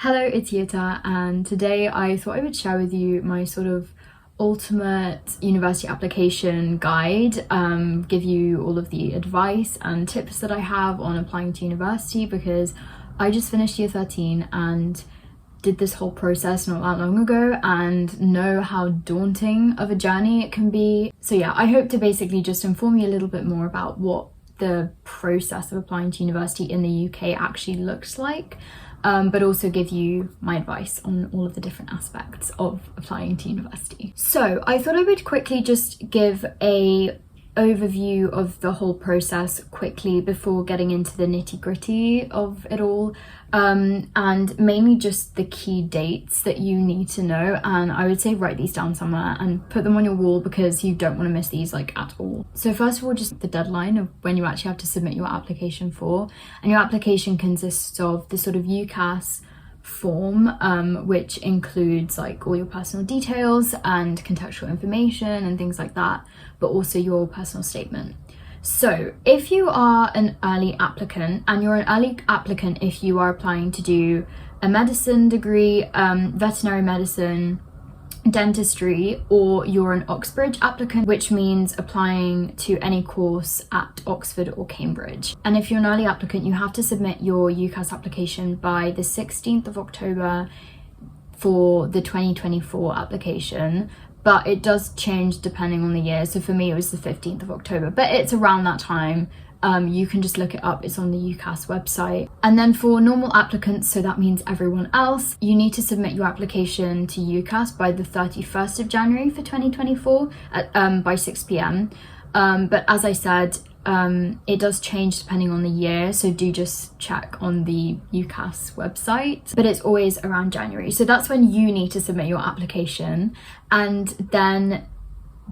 Hello, it's Jeta, and today I thought I would share with you my sort of ultimate university application guide, give you all of the advice and tips that I have on applying to university, because I just finished year 13 and did this whole process not that long ago and know how daunting of a journey it can be. So yeah, I hope to basically just inform you a little bit more about what the process of applying to university in the UK actually looks like. But also give you my advice on all of the different aspects of applying to university. So I thought I would quickly just give a overview of the whole process quickly before getting into the nitty-gritty of it all, and mainly just the key dates that you need to know. And I would say write these down somewhere and put them on your wall, because you don't want to miss these at all. So first of all, just the deadline of when you actually have to submit your application for, and your application consists of the sort of UCAS form, which includes all your personal details and contextual information and things like that, but also your personal statement. So if you are an early applicant, and you're an early applicant if you are applying to do a medicine degree, veterinary medicine, dentistry, or you're an Oxbridge applicant, which means applying to any course at Oxford or Cambridge. And if you're an early applicant, you have to submit your UCAS application by the 16th of October for the 2024 application, but it does change depending on the year. So for me it was the 15th of October, but it's around that time. You can just look it up, it's on the UCAS website. And then for normal applicants, so that means everyone else, you need to submit your application to UCAS by the 31st of January for 2024 at, by 6 p.m. But as I said, it does change depending on the year, so do just check on the UCAS website, but it's always around January. So that's when you need to submit your application. And then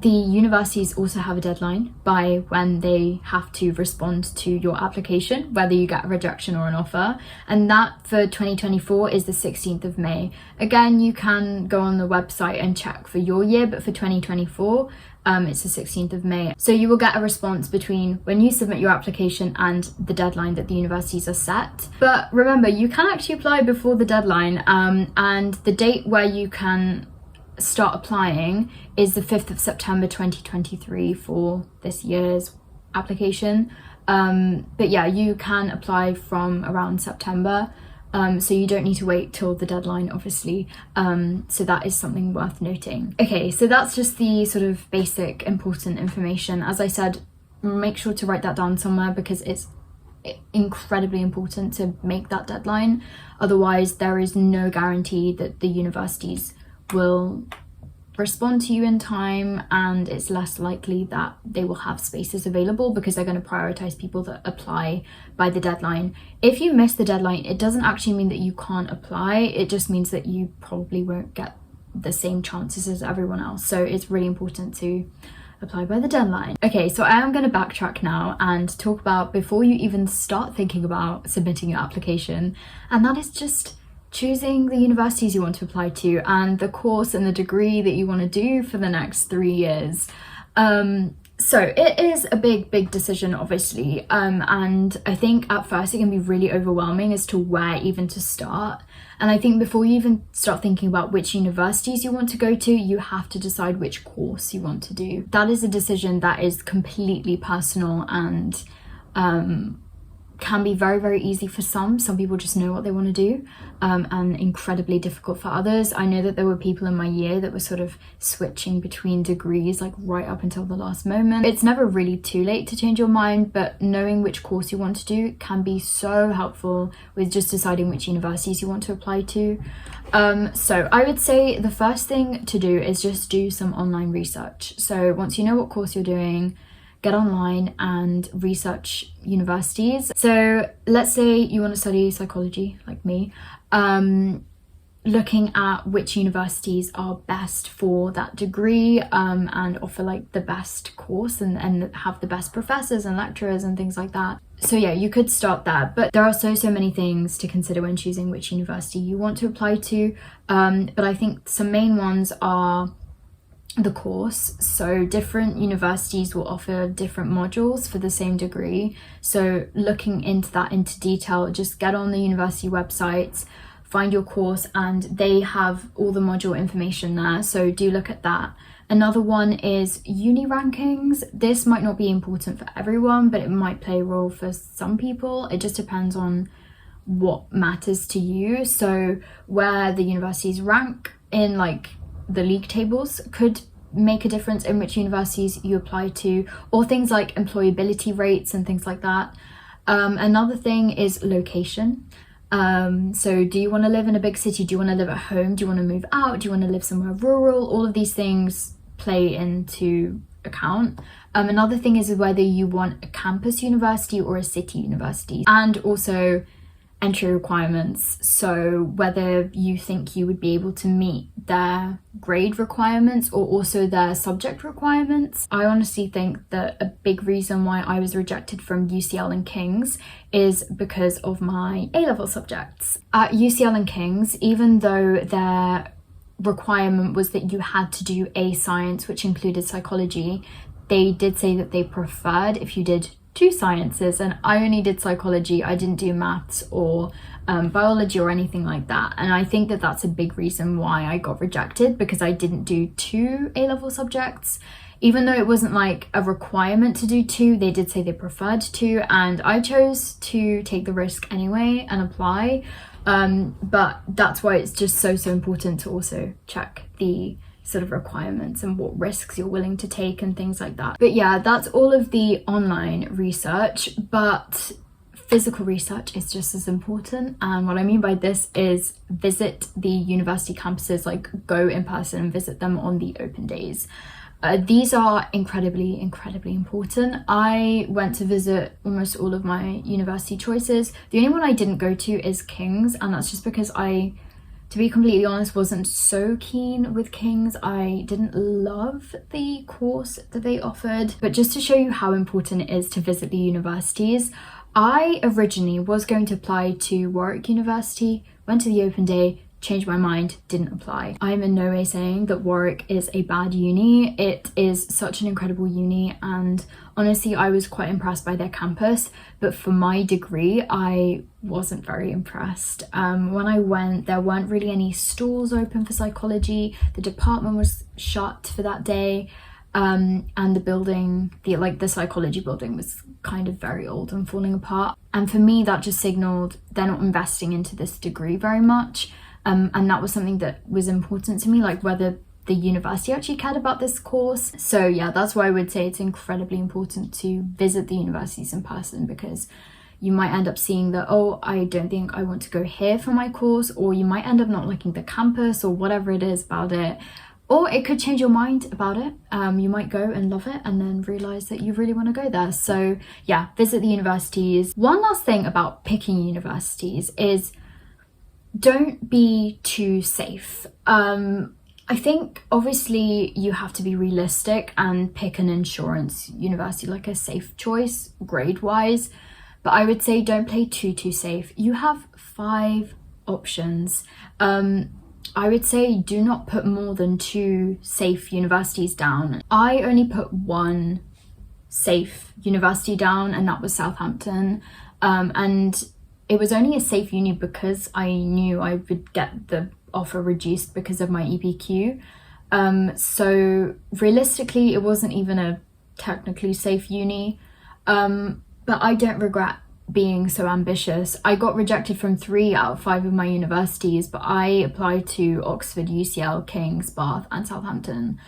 the universities also have a deadline by when they have to respond to your application, whether you get a rejection or an offer. And that for 2024 is the 16th of May. Again, you can go on the website and check for your year, but for 2024, it's the 16th of May. So you will get a response between when you submit your application and the deadline that the universities are set. But remember, you can actually apply before the deadline, and the date where you can start applying is the 5th of September 2023 for this year's application. But yeah, you can apply from around September, so you don't need to wait till the deadline, obviously. So that is something worth noting. Okay, so that's just the sort of basic important information. As I said, make sure to write that down somewhere, because it's incredibly important to make that deadline. Otherwise, there is no guarantee that the universities will respond to you in time, and it's less likely that they will have spaces available, because they're going to prioritize people that apply by the deadline. If you miss the deadline, it doesn't actually mean that you can't apply, it just means that you probably won't get the same chances as everyone else. So it's really important to apply by the deadline. Okay, so I am going to backtrack now and talk about before you even start thinking about submitting your application, and that is just choosing the universities you want to apply to and the course and the degree that you want to do for the next 3 years. So it is a big decision, obviously, and I think at first it can be really overwhelming as to where even to start. And I think before you even start thinking about which universities you want to go to, you have to decide which course you want to do. That is a decision that is completely personal, and can be very easy for some people just know what they want to do, and incredibly difficult for others. I know that there were people in my year that were sort of switching between degrees right up until the last moment. It's never really too late to change your mind, but knowing which course you want to do can be so helpful with just deciding which universities you want to apply to. So I would say the first thing to do is just do some online research. So once you know what course you're doing, get online and research universities. So let's say you want to study psychology like me, looking at which universities are best for that degree, and offer the best course and have the best professors and lecturers and things like that. So yeah, you could start there, but there are so many things to consider when choosing which university you want to apply to. But I think some main ones are the course. So different universities will offer different modules for the same degree. So looking into that into detail, just get on the university websites, find your course, and they have all the module information there, so do look at that. Another one is uni rankings. This might not be important for everyone, but it might play a role for some people. It just depends on what matters to you. So where the universities rank in like the league tables could make a difference in which universities you apply to, or things like employability rates and things like that. Another thing is location. So do you want to live in a big city? Do you want to live at home? Do you want to move out? Do you want to live somewhere rural? All of these things play into account. Another thing is whether you want a campus university or a city university, and also entry requirements. So whether you think you would be able to meet their grade requirements or also their subject requirements. I honestly think that a big reason why I was rejected from UCL and King's is because of my A-level subjects. At UCL and King's, even though their requirement was that you had to do a science, which included psychology, they did say that they preferred if you did 2 sciences, and I only did psychology. I didn't do maths or biology or anything like that, and I think that that's a big reason why I got rejected, because I didn't do 2 A-level subjects. Even though it wasn't like a requirement to do 2, they did say they preferred 2, and I chose to take the risk anyway and apply. But that's why it's just so important to also check the sort of requirements and what risks you're willing to take and things like that. But yeah, that's all of the online research, but physical research is just as important. And what I mean by this is visit the university campuses, like go in person and visit them on the open days. These are incredibly important. I went to visit almost all of my university choices. The only one I didn't go to is King's, and that's just because I, to be completely honest, wasn't so keen with King's. I didn't love the course that they offered. But just to show you how important it is to visit the universities, I originally was going to apply to Warwick University, went to the open day, changed my mind, didn't apply. I'm in no way saying that Warwick is a bad uni. It is such an incredible uni, and honestly I was quite impressed by their campus, but for my degree I wasn't very impressed. When I went, there weren't really any stalls open for psychology. The department was shut for that day, and the building, the psychology building, was kind of very old and falling apart, and for me that just signaled they're not investing into this degree very much. And that was something that was important to me, like whether the university actually cared about this course. So yeah, that's why I would say it's incredibly important to visit the universities in person, because you might end up seeing that, oh, I don't think I want to go here for my course, or you might end up not liking the campus or whatever it is about it. Or it could change your mind about it. You might go and love it and then realise that you really want to go there. So yeah, visit the universities. One last thing about picking universities is don't be too safe. I think obviously you have to be realistic and pick an insurance university, like a safe choice grade wise, but I would say don't play too safe. You have 5 options. I would say do not put more than 2 safe universities down. I only put 1 safe university down, and that was Southampton, and it was only a safe uni because I knew I would get the offer reduced because of my EPQ. So realistically, it wasn't even a technically safe uni. But I don't regret being so ambitious. I got rejected from 3 out of 5 of my universities, but I applied to Oxford, UCL, King's, Bath and Southampton,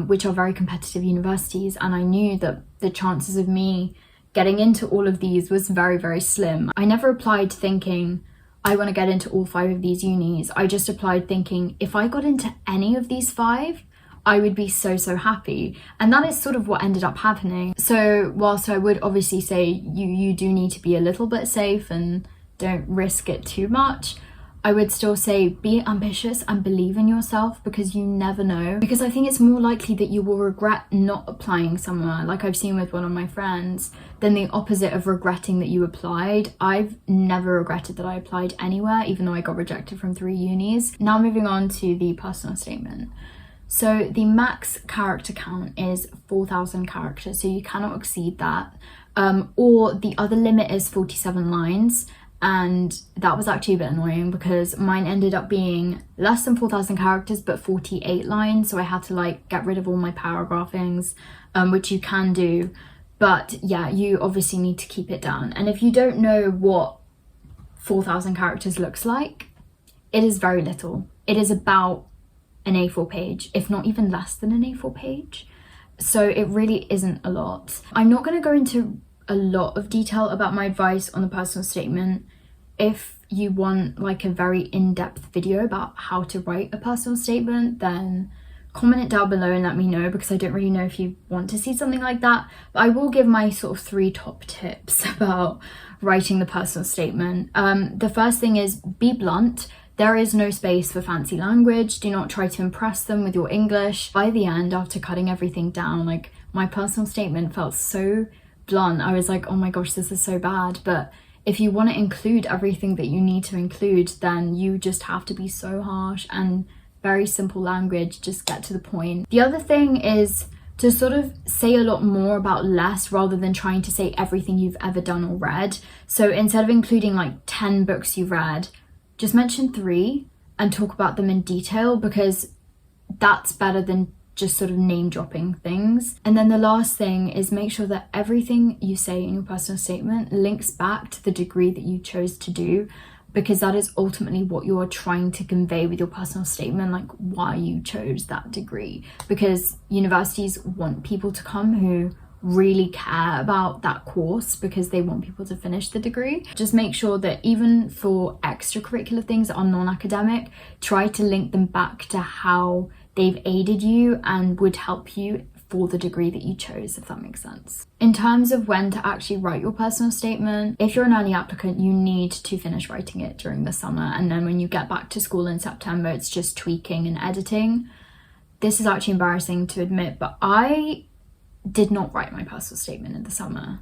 which are very competitive universities. And I knew that the chances of me getting into all of these was very slim. I never applied thinking I want to get into all 5 of these unis. I just applied thinking if I got into any of these 5, I would be so happy. And that is sort of what ended up happening. So whilst I would obviously say you do need to be a little bit safe and don't risk it too much, I would still say be ambitious and believe in yourself, because you never know. Because I think it's more likely that you will regret not applying somewhere, like I've seen with one of my friends, than the opposite of regretting that you applied. I've never regretted that I applied anywhere, even though I got rejected from 3 unis. Now moving on to the personal statement. So the max character count is 4,000 characters, so you cannot exceed that. Or the other limit is 47 lines. and that was actually a bit annoying because mine ended up being less than 4,000 characters but 48 lines, so I had to like get rid of all my paragraphings, which you can do, but yeah, you obviously need to keep it down. And if you don't know what 4,000 characters looks like, it is very little. It is about an A4 page, if not even less than an A4 page, so it really isn't a lot. I'm not going to go into a lot of detail about my advice on the personal statement. If you want like a very in-depth video about how to write a personal statement, then comment it down below and let me know, because I don't really know if you want to see something like that. But I will give my sort of 3 top tips about writing the personal statement. The first thing is be blunt. There is no space for fancy language. Do not try to impress them with your English. By the end, after cutting everything down, like my personal statement felt so blunt. I was like, oh my gosh, this is so bad. But if you want to include everything that you need to include, then you just have to be so harsh and very simple language, just get to the point. The other thing is to sort of say a lot more about less rather than trying to say everything you've ever done or read. So instead of including like 10 books you've read, just mention 3 and talk about them in detail, because that's better than just sort of name dropping things. And then the last thing is make sure that everything you say in your personal statement links back to the degree that you chose to do, because that is ultimately what you're trying to convey with your personal statement, like why you chose that degree. Because universities want people to come who really care about that course, because they want people to finish the degree. Just make sure that even for extracurricular things that are non-academic, try to link them back to how they've aided you and would help you for the degree that you chose, if that makes sense. In terms of when to actually write your personal statement, if you're an early applicant, you need to finish writing it during the summer, and then when you get back to school in September, it's just tweaking and editing. This is actually embarrassing to admit, but I did not write my personal statement in the summer.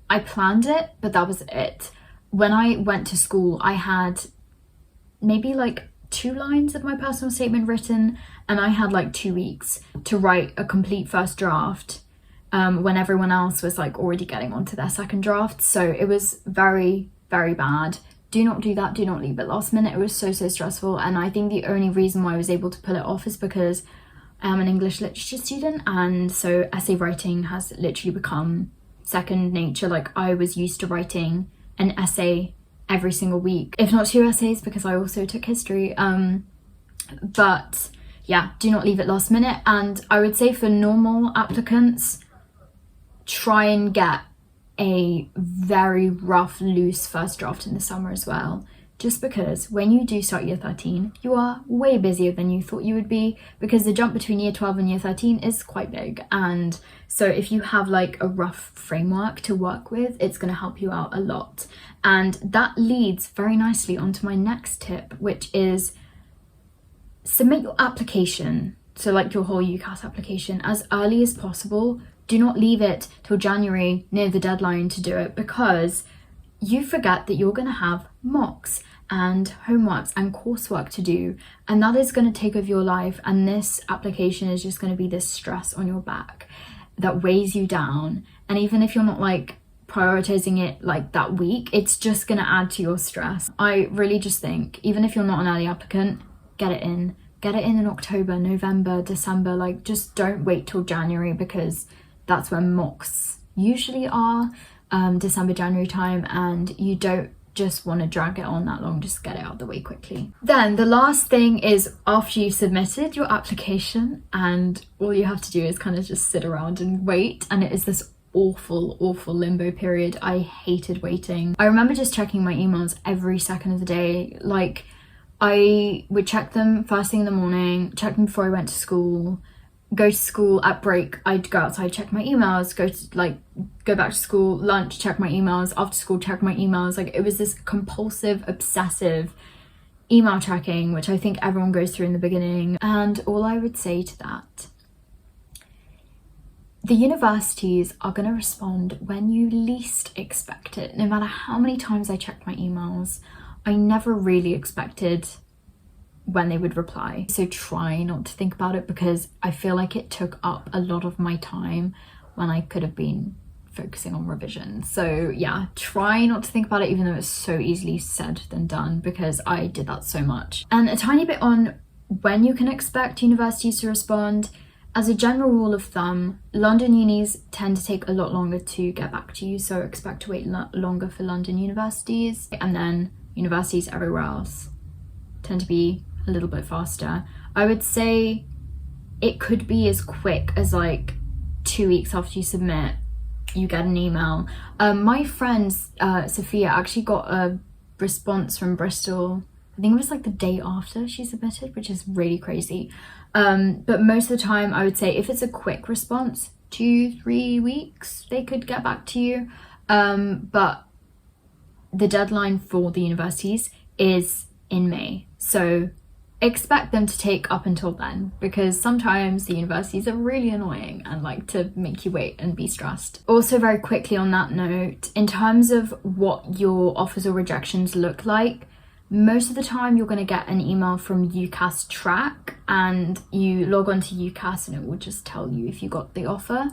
I planned it, but that was it. When I went to school, I had maybe like 2 lines of my personal statement written, and I had like 2 weeks to write a complete first draft, when everyone else was like already getting onto their second draft. So it was very, very bad. Do not do that. Do not leave it last minute. It was so stressful, and I think the only reason why I was able to pull it off is because I am an English literature student, and so essay writing has literally become second nature. Like I was used to writing an essay every single week, if not 2 essays, because I also took history. But yeah, do not leave it last minute. And I would say for normal applicants, try and get a very rough, loose first draft in the summer as well. Just because when you do start year 13, you are way busier than you thought you would be, because the jump between year 12 and year 13 is quite big. And so if you have like a rough framework to work with, it's going to help you out a lot. And that leads very nicely onto my next tip, which is submit your application, so like your whole UCAS application, as early as possible. Do not leave it till January near the deadline to do it, because you forget that you're going to have mocks and homeworks and coursework to do, and that is going to take over your life, and this application is just going to be this stress on your back that weighs you down. And even if you're not like prioritizing it like that week, it's just going to add to your stress. I really just think, even if you're not an early applicant, get it in October, November, December. Like just don't wait till January, because that's when mocks usually are, December, January time, and you don't just want to drag it on that long. Just get it out of the way quickly. Then the last thing is, after you've submitted your application and all you have to do is kind of just sit around and wait, and it is this awful limbo period. I hated waiting. I remember just checking my emails every second of the day. Like I would check them first thing in the morning, check them before I went to school, go to school, at break I'd go outside, check my emails, go back to school, lunch, check my emails, after school, check my emails. Like it was this compulsive, obsessive email checking, which I think everyone goes through in the beginning. And all I would say to that, the universities are going to respond when you least expect it. No matter how many times I checked my emails, I never really expected when they would reply. So try not to think about it, because I feel like it took up a lot of my time when I could have been focusing on revision. So yeah, try not to think about it, even though it's so easily said than done, because I did that so much. And a tiny bit on when you can expect universities to respond. As a general rule of thumb, London unis tend to take a lot longer to get back to you, so expect to wait longer for London universities, and then universities everywhere else tend to be a little bit faster. I would say it could be as quick as like 2 weeks after you submit, you get an email. My friend Sophia actually got a response from Bristol, I think it was like the day after she submitted, which is really crazy. But most of the time, I would say if it's a quick response, 2-3 weeks, they could get back to you. But the deadline for the universities is in May. So expect them to take up until then, because sometimes the universities are really annoying and like to make you wait and be stressed. Also, very quickly on that note, in terms of what your offers or rejections look like, most of the time you're going to get an email from UCAS Track, and you log on to UCAS and it will just tell you if you got the offer.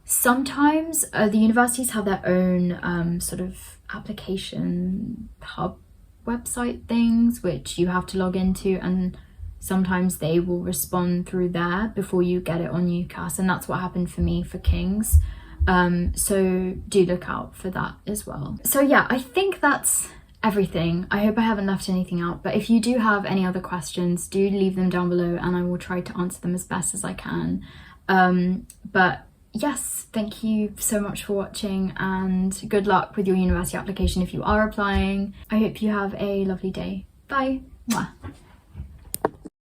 Sometimes the universities have their own sort of application hub website things which you have to log into, and sometimes they will respond through there before you get it on UCAS, and that's what happened for me for King's. So do look out for that as well. So yeah, I think that's everything. I hope I haven't left anything out, but if you do have any other questions, do leave them down below and I will try to answer them as best as I can. But yes, thank you so much for watching, and good luck with your university application if you are applying. I hope you have a lovely day. Bye. Mwah.